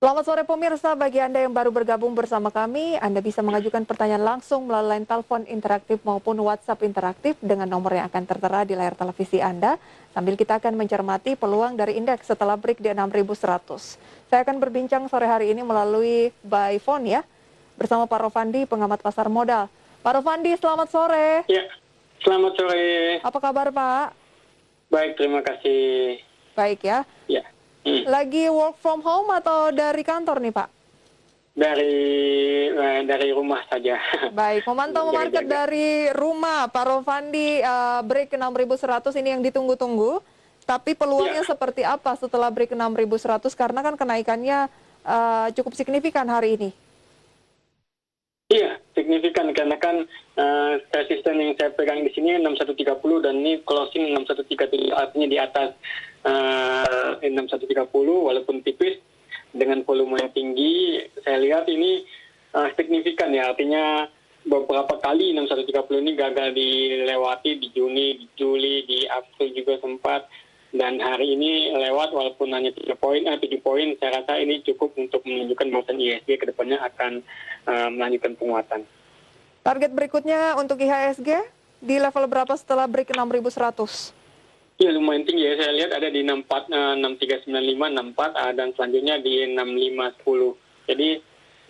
Selamat sore pemirsa, bagi Anda yang baru bergabung bersama kami, Anda bisa mengajukan pertanyaan langsung melalui line telepon interaktif maupun WhatsApp interaktif dengan nomor yang akan tertera di layar televisi Anda, sambil kita akan mencermati peluang dari indeks setelah break di 6.100. Saya akan berbincang sore hari ini melalui by phone ya, bersama Pak Rofandi, pengamat pasar modal. Pak Rofandi, selamat sore. Ya, selamat sore. Apa kabar Pak? Baik, terima kasih. Baik ya. Ya, Lagi work from home atau dari kantor nih Pak? dari rumah saja. Baik, memantau market Jaga-jaga. dari rumah, Pak Rofandi, break ke 6.100 ini yang ditunggu-tunggu. Tapi Ya, peluangnya seperti apa setelah break ke 6.100? Karena kan kenaikannya cukup signifikan hari ini. iya, signifikan karena kan resisten yang saya pegang di sini 6130 dan ini closing 6137, artinya di atas 6130 walaupun tipis dengan volume yang tinggi. Saya lihat ini signifikan ya, artinya beberapa kali 6130 ini gagal dilewati di Juni, di Juli, di April juga sempat, dan hari ini lewat walaupun hanya 7 poin. Saya rasa ini cukup untuk menunjukkan bahwa IHSG ke depannya akan melanjutkan penguatan. Target berikutnya untuk IHSG di level berapa setelah break ke 6.100? Ya, lumayan tinggi ya, saya lihat ada di 64, 6395, 64, dan selanjutnya di 6510. Jadi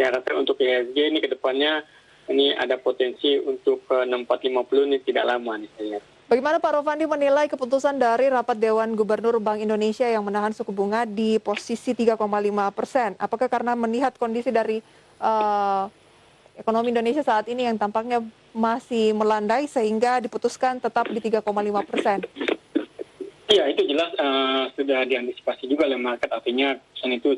saya rasa untuk IHSG ini ke depannya ini ada potensi untuk 6450 ini tidak lama nih saya lihat. Bagaimana Pak Rofandi menilai keputusan dari Rapat Dewan Gubernur Bank Indonesia yang menahan suku bunga di posisi 3,5%? Apakah karena melihat kondisi dari ekonomi Indonesia saat ini yang tampaknya masih melandai sehingga diputuskan tetap di 3,5%? Iya, itu jelas sudah diantisipasi juga oleh market, artinya keputusan itu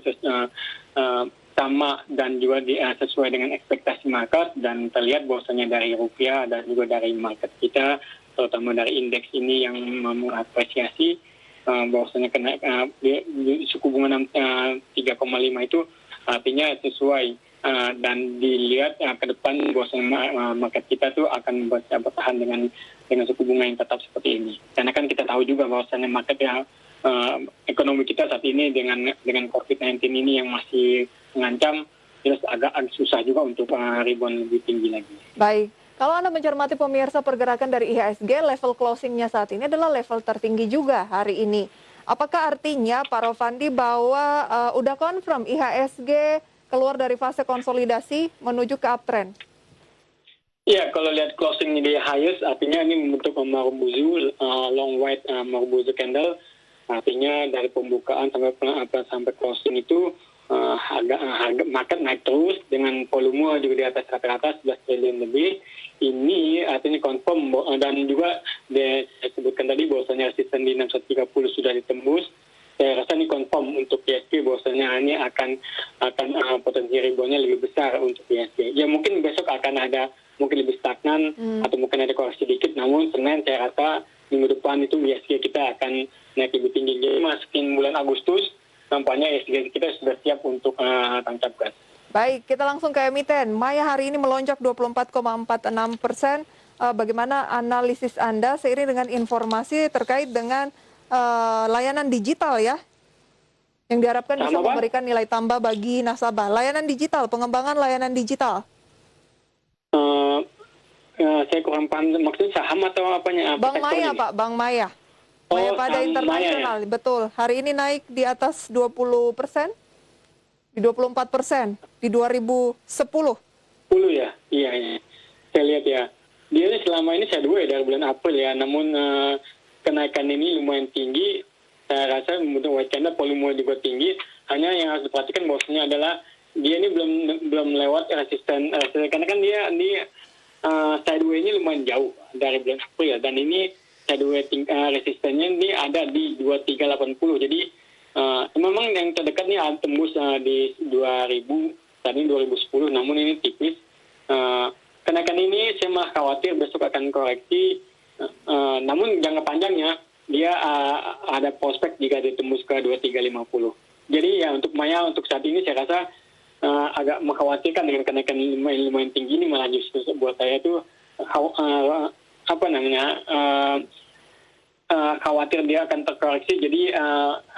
sama dan juga sesuai dengan ekspektasi market, dan terlihat bahwasanya dari rupiah dan juga dari market kita, terutama dari indeks ini yang mengapresiasi bahwasanya suku bunga 3,5 itu artinya sesuai, dan dilihat ke depan bahwasanya market kita tuh akan bertahan dengan suku bunga yang tetap seperti ini. Karena kan kita tahu juga bahwasanya market ekonomi kita saat ini dengan COVID-19 ini yang masih mengancam, jelas agak susah juga untuk rebound lebih tinggi lagi. Baik, kalau Anda mencermati pemirsa pergerakan dari IHSG, level closingnya saat ini adalah level tertinggi juga hari ini. Apakah artinya Pak Rofandi bahwa udah confirm IHSG keluar dari fase konsolidasi menuju ke uptrend? Iya, kalau lihat closing di highest, artinya ini membentuk Marubozu, long white Marubozu candle. Artinya dari pembukaan sampai closing itu harga market naik terus dengan volume juga di atas rata-rata 11 triliun lebih. Ini artinya confirm, dan juga saya sebutkan tadi bahwasanya resisten di 6130 sudah ditembus. Saya rasa ini confirm untuk IHSG bahwasanya ini akan potensi reboundnya lebih besar untuk IHSG. Ya mungkin besok akan ada mungkin lebih stagnan atau mungkin ada koreksi sedikit, namun Senin saya rasa minggu depan itu IHSG kita akan naik lebih tinggi. Jadi masukin bulan Agustus nampaknya IHSG kita sudah siap untuk tancap gas. Baik, kita langsung ke emiten. Maya hari ini melonjak 24,46%. Bagaimana analisis Anda seiring dengan informasi terkait dengan layanan digital ya, yang diharapkan bisa memberikan nilai tambah bagi nasabah. Layanan digital, pengembangan layanan digital. Saya kurang paham maksudnya saham atau apanya? Bank Maya Pak, Bank Maya. Maya pada internasional, ya? Betul. Hari ini naik di atas 20%, di 24%, di 2010. 10 ya? Iya. Saya lihat ya. Dia selama ini sideways dari bulan April ya, namun kenaikan ini lumayan tinggi. Saya rasa untuk white candle volume juga tinggi. Hanya yang harus diperhatikan bahwasanya adalah dia ini belum lewat resisten, karena kan dia sideways-nya lumayan jauh dari bulan April ya, dan ini sideways resistennya ini ada di 2380. Jadi memang yang terdekat nih tembus di 2000, tadi 2010, namun ini tipis. Kenaikan ini saya malah khawatir besok akan koreksi, namun jangka panjangnya dia ada prospek jika ditembus ke 2350. Jadi ya untuk Maya untuk saat ini saya rasa agak mengkhawatirkan dengan kenaikan lumayan tinggi ini, malah justru buat saya itu khawatir dia akan terkoreksi, jadi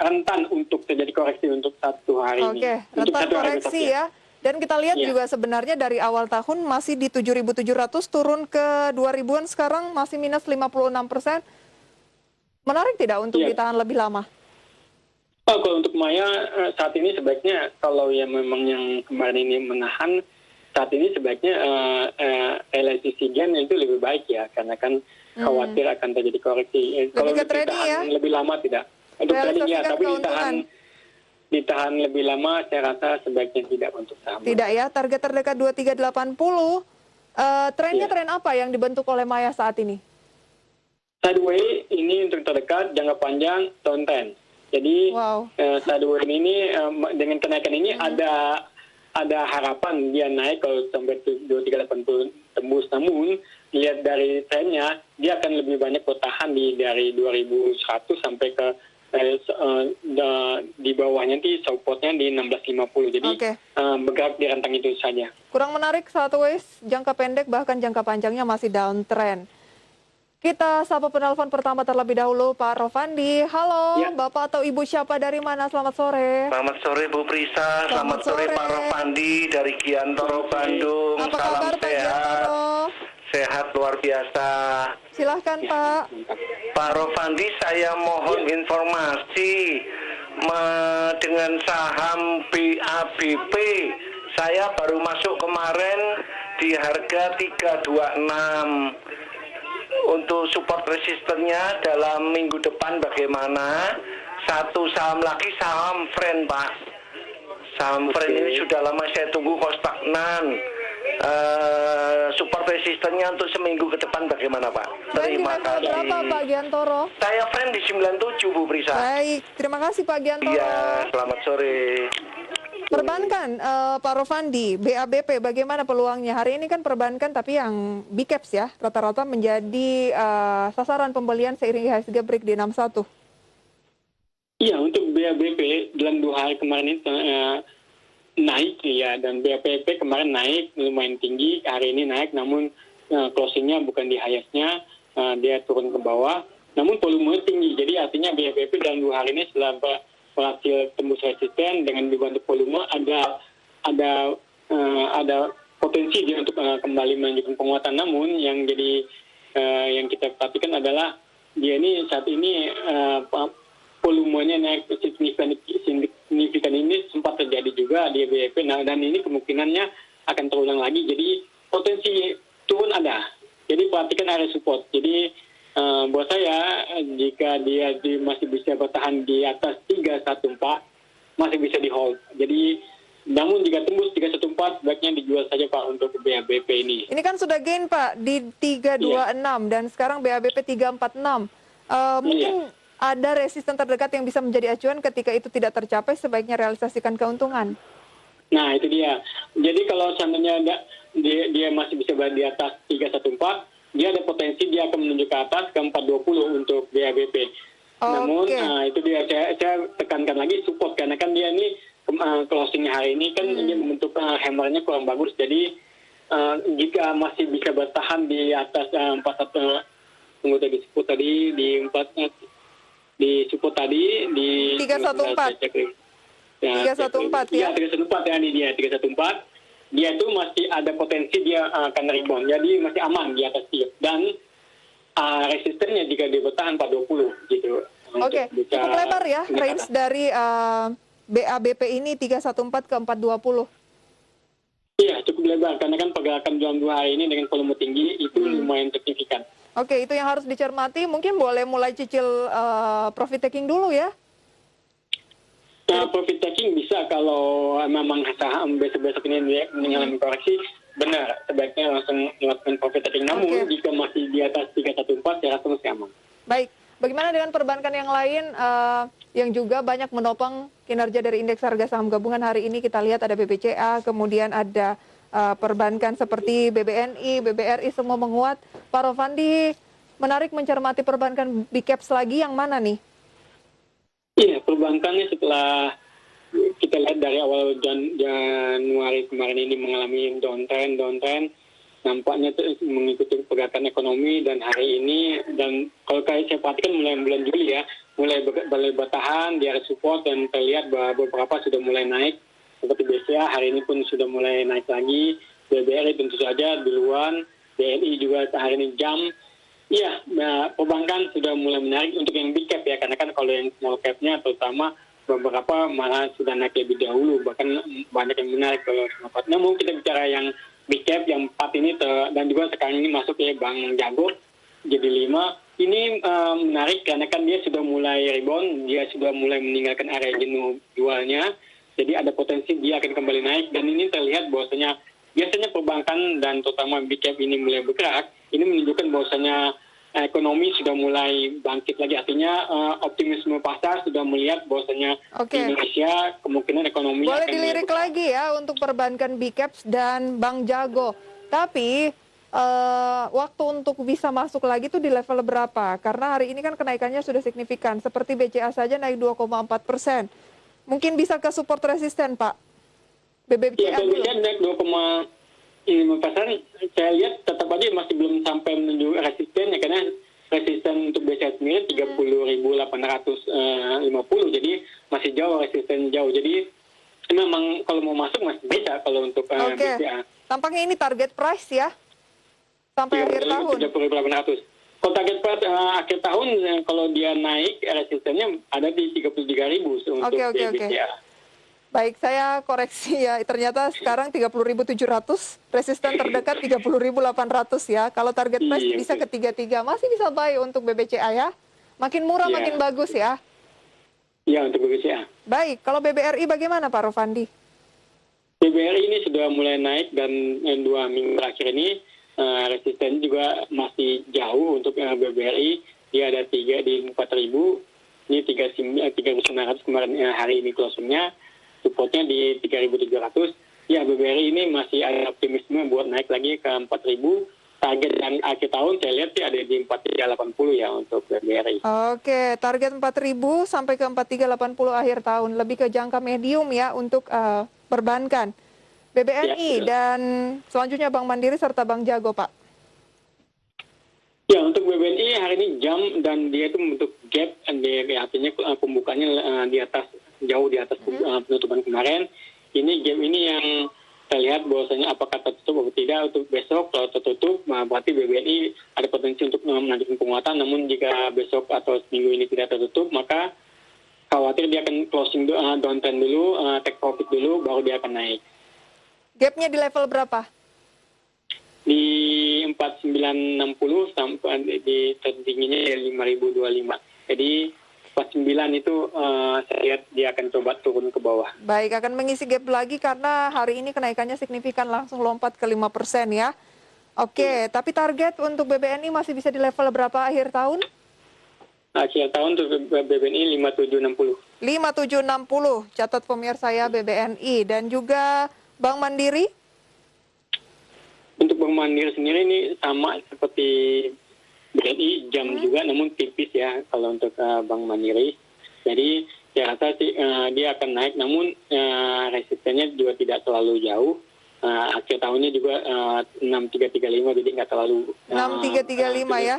rentan untuk terjadi koreksi untuk satu hari ini. Oke, Untuk rentan satu hari besok, koreksi ya. ya. Dan kita lihat Iya. juga sebenarnya dari awal tahun masih di 7.700 turun ke 2.000-an, sekarang masih minus 56%. Menarik tidak untuk Iya. ditahan lebih lama? Oh, kalau untuk Maya saat ini sebaiknya kalau yang memang yang kemarin ini menahan, saat ini sebaiknya LSCC Gen itu lebih baik ya, karena kan khawatir akan terjadi koreksi. Kalau Lebih ke untuk trading ditahan ya? lebih lama tidak. Untuk trading ya, Realisasikan tapi keuntungan. ditahan lebih lama saya rasa sebaiknya tidak untuk saham. Tidak ya, target terdekat 2380. Trennya Iya. tren apa yang dibentuk oleh Maya saat ini? Sideway ini untuk terdekat, jangka panjang downtrend. Jadi Wow. sideway ini dengan kenaikan ini ada harapan dia naik kalau sampai 2380 tembus, namun lihat dari trennya dia akan lebih banyak bertahan dari 2100 sampai ke di bawahnya nanti supportnya di 1650. Jadi Oke. bergerak di rentang itu saja. Kurang menarik Sideways, jangka pendek bahkan jangka panjangnya masih downtrend. Kita sapa penelpon pertama terlebih dahulu, Pak Rofandi. Halo, Ya. Bapak atau Ibu siapa dari mana? Selamat sore. Selamat sore Bu Prisa, Selamat selamat sore sore. Pak Rofandi dari Giantoro Bandung. Apa Salam kabar Pak sehat, Giantoro? sehat luar biasa. Silahkan Pak. Pak Rofandi, saya mohon informasi dengan saham BABP. Saya baru masuk kemarin di harga 326. Untuk support resistennya dalam minggu depan bagaimana? Satu saham lagi, saham Friend Pak. Saham Friend ini sudah lama saya tunggu kok stagnan. Support resistennya untuk seminggu ke depan bagaimana Pak? Friend di Terima level kasih. berapa Pak Giantoro? Saya Friend di 97 Bu Prisa. Baik, terima kasih Pak Giantoro. Iya, selamat sore. Perbankan, Pak Rofandi, BABP bagaimana peluangnya? Hari ini kan perbankan tapi yang big caps ya, rata-rata menjadi sasaran pembelian seiring IHSG break di 61. Iya, untuk BABP dalam 2 hari kemarin itu naik ya, dan BABP kemarin naik lumayan tinggi, hari ini naik, namun closingnya bukan di highest-nya, dia turun ke bawah, namun volumenya tinggi, jadi artinya BABP dalam 2 hari ini setelah berhasil tembus resisten dengan dibantu volume ada potensi dia untuk kembali melanjutkan penguatan, namun yang jadi yang kita perhatikan adalah dia ini saat ini volumenya naik signifikan ini sempat terjadi juga di BABP, dan ini kemungkinannya akan terulang lagi, jadi potensi turun ada, jadi perhatikan area support. Jadi buat saya jika dia masih bisa bertahan di atas 314 masih bisa di hold. Jadi namun jika tembus 314 sebaiknya dijual saja Pak untuk BABP ini. Ini kan sudah gain Pak di 326 dan sekarang BABP 346. Mungkin ada resisten terdekat yang bisa menjadi acuan ketika itu tidak tercapai, sebaiknya realisasikan keuntungan. Nah itu dia. Jadi kalau seandainya dia masih bisa berada di atas 314, dia ada potensi dia akan menuju ke atas ke 420 untuk BABP. Namun itu dia saya tekankan lagi support, karena kan dia ini closingnya hari ini kan dia membentuk hammernya kurang bagus. Jadi jika masih bisa bertahan di atas 41, tunggu tadi support tadi di 4 di support tadi di 314. 314 ya. 314 ya, ini dia 314. Dia itu masih ada potensi dia akan rebound, jadi masih aman di atas dia, dan resistennya jika dia bertahan 420 gitu. Oke, cukup lebar ya range dari BABP ini 314 ke 420. Iya, cukup lebar karena kan pergerakan dalam 2 hari ini dengan volume tinggi itu lumayan signifikan. Oke, itu yang harus dicermati. Mungkin boleh mulai cicil profit taking dulu ya. Profit taking bisa kalau memang saham besok-besok ini mengalami koreksi, benar, sebaiknya langsung melakukan profit taking. Namun jika masih di atas 314, saya rasa masih aman. Baik, bagaimana dengan perbankan yang lain yang juga banyak menopang kinerja dari indeks harga saham gabungan hari ini? Kita lihat ada BBCA, kemudian ada perbankan seperti BBNI, BBRI semua menguat. Pak Rofandi, menarik mencermati perbankan big caps lagi yang mana nih? Iya, perbankannya setelah kita lihat dari awal Januari kemarin ini mengalami downtrend, nampaknya mengikuti pergerakan ekonomi dan hari ini, dan kalau saya perhatikan mulai bulan Juli ya, mulai bertahan di area support dan terlihat bahwa beberapa sudah mulai naik seperti BCA hari ini pun sudah mulai naik lagi, BBRI tentu saja duluan, BNI juga hari ini jam. Iya, perbankan sudah mulai menarik untuk yang big cap ya, karena kan kalau yang small cap-nya terutama beberapa malah sudah naik lebih dahulu, bahkan banyak yang menarik kalau small cap. Namun kita bicara yang big cap, yang 4 ini dan juga sekarang ini masuk ya Bang Jago jadi 5, ini menarik karena kan dia sudah mulai rebound, dia sudah mulai meninggalkan area jenuh jualnya, jadi ada potensi dia akan kembali naik, dan ini terlihat bahwasanya biasanya perbankan dan terutama big cap ini mulai bergerak, ini menunjukkan bahwasanya ekonomi sudah mulai bangkit lagi. Artinya optimisme pasar sudah melihat bahwasanya di Indonesia kemungkinan ekonomi boleh akan dilirik lagi ya untuk perbankan big caps dan Bang Jago. Tapi waktu untuk bisa masuk lagi itu di level berapa? Karena hari ini kan kenaikannya sudah signifikan. Seperti BCA saja naik 2,4%. Mungkin bisa ke support resisten, Pak. BBCA dulu. BBCA naik 2,5%, saya lihat tetap aja masih belum sampai menuju resisten ya, karena resisten untuk BCA sendiri 30.850, jadi masih jauh, resisten jauh. Jadi memang kalau mau masuk masih bisa kalau untuk BCA. Tampaknya ini target price ya sampai akhir tahun. 30.800. Kalau target price akhir tahun kalau dia naik resistennya ada di 33.000 untuk BCA. Baik, saya koreksi ya. Ternyata sekarang 30.700, resisten terdekat 30.800 ya. Kalau target price bisa ke 33, masih bisa buy untuk BBCA ya. Makin murah makin bagus ya. Iya, untuk BBCA. Baik, kalau BBRI bagaimana Pak Rofandi? BBRI ini sudah mulai naik dan 2 minggu terakhir ini resisten juga masih jauh untuk BBRI. Dia ada 3 di 4.000, ini 3.900 kemarin hari ini closingnya. Supportnya di 3.700. Ya, BBRI ini masih ada optimisme buat naik lagi ke 4.000. Target dan akhir tahun saya lihat sih ada di 4.380 ya untuk BBRI. Oke, target 4.000 sampai ke 4.380 akhir tahun. Lebih ke jangka medium ya untuk perbankan. BBNI dan selanjutnya Bank Mandiri serta Bank Jago, Pak. Ya, untuk BBNI hari ini jam dan dia itu membentuk gap, artinya pembukanya di atas, jauh di atas penutupan kemarin. Ini game ini yang terlihat bahwasanya apakah tertutup atau tidak untuk besok. Kalau tertutup, berarti BBNI ada potensi untuk melanjutkan penguatan. Namun jika besok atau seminggu ini tidak tertutup, maka khawatir dia akan closing downtrend dulu, take profit dulu, baru dia akan naik. Gapnya di level berapa? Di 4.960 sampai di tertingginya 5.025. Jadi 49 itu saya lihat dia akan coba turun ke bawah. Baik, akan mengisi gap lagi karena hari ini kenaikannya signifikan, langsung lompat ke 5% ya. Oke, tapi target untuk BBNI masih bisa di level berapa akhir tahun? Akhir tahun untuk BBNI 5760. 5760, catat pemirsa ya BBNI. Dan juga Bank Mandiri? Untuk Bank Mandiri sendiri ini sama seperti BNI, jam juga, namun tipis ya kalau untuk Bank Mandiri. Jadi saya rasa sih dia akan naik, namun resistennya juga tidak terlalu jauh. Akhir tahunnya juga 6335, jadi nggak terlalu 6335 ya?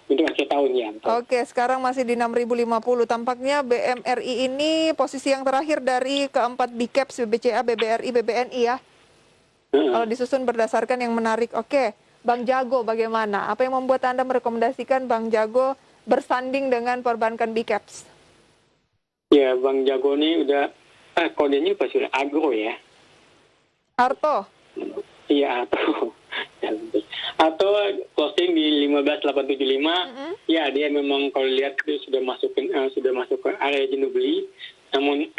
Untuk akhir tahun ya. Oke, sekarang masih di 6050. Tampaknya BMRI ini posisi yang terakhir dari keempat big caps, BBCA, BBRI, BBNI ya? Kalau disusun berdasarkan yang menarik. Oke, Bang Jago bagaimana? Apa yang membuat Anda merekomendasikan Bang Jago bersanding dengan perbankan big caps? Ya, Bang Jago ini udah kodenya pasti udah agro ya. Arto? Iya, Arto. Atau closing di 15.875. Ya, dia memang kalau lihat itu sudah masuk ke area jenuh beli. Namun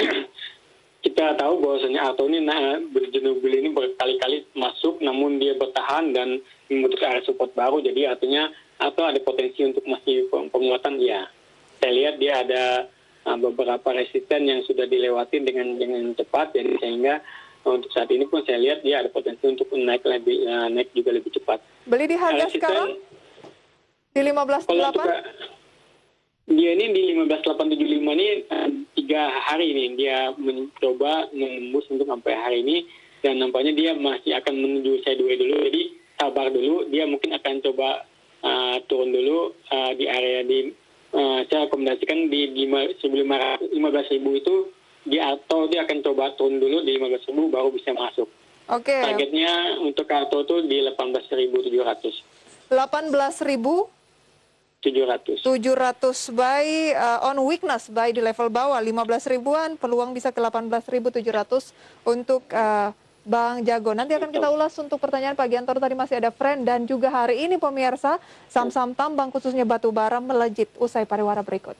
kita tahu bahwasanya Arto ini berjenuh beli ini berkali-kali masuk, namun dia bertahan dan membentuk area support baru. Jadi artinya Arto ada potensi untuk masih penguatan ya. Saya lihat dia ada beberapa resisten yang sudah dilewati dengan cepat, jadi sehingga untuk saat ini pun saya lihat dia ada potensi untuk naik juga lebih cepat. Beli di harga sekarang di 15.8? Dia ini di 15.875 ini 3 hari ini dia mencoba menembus untuk sampai hari ini, dan nampaknya dia masih akan menuju sideways dulu. Jadi sabar dulu, dia mungkin akan coba turun dulu di area saya rekomendasikan di 15.000 itu atau dia akan coba turun dulu di 15.000 baru bisa masuk. Oke. Targetnya untuk Arto itu di 18.700. 18.700 buy on weakness, buy di level bawah 15 ribuan, peluang bisa ke 18.700 untuk Bang Jago. Nanti akan kita ulas untuk pertanyaan Pak Giantoro. Tadi masih ada friend dan juga hari ini pemirsa saham-saham tambang khususnya batu bara melejit usai pariwara berikut.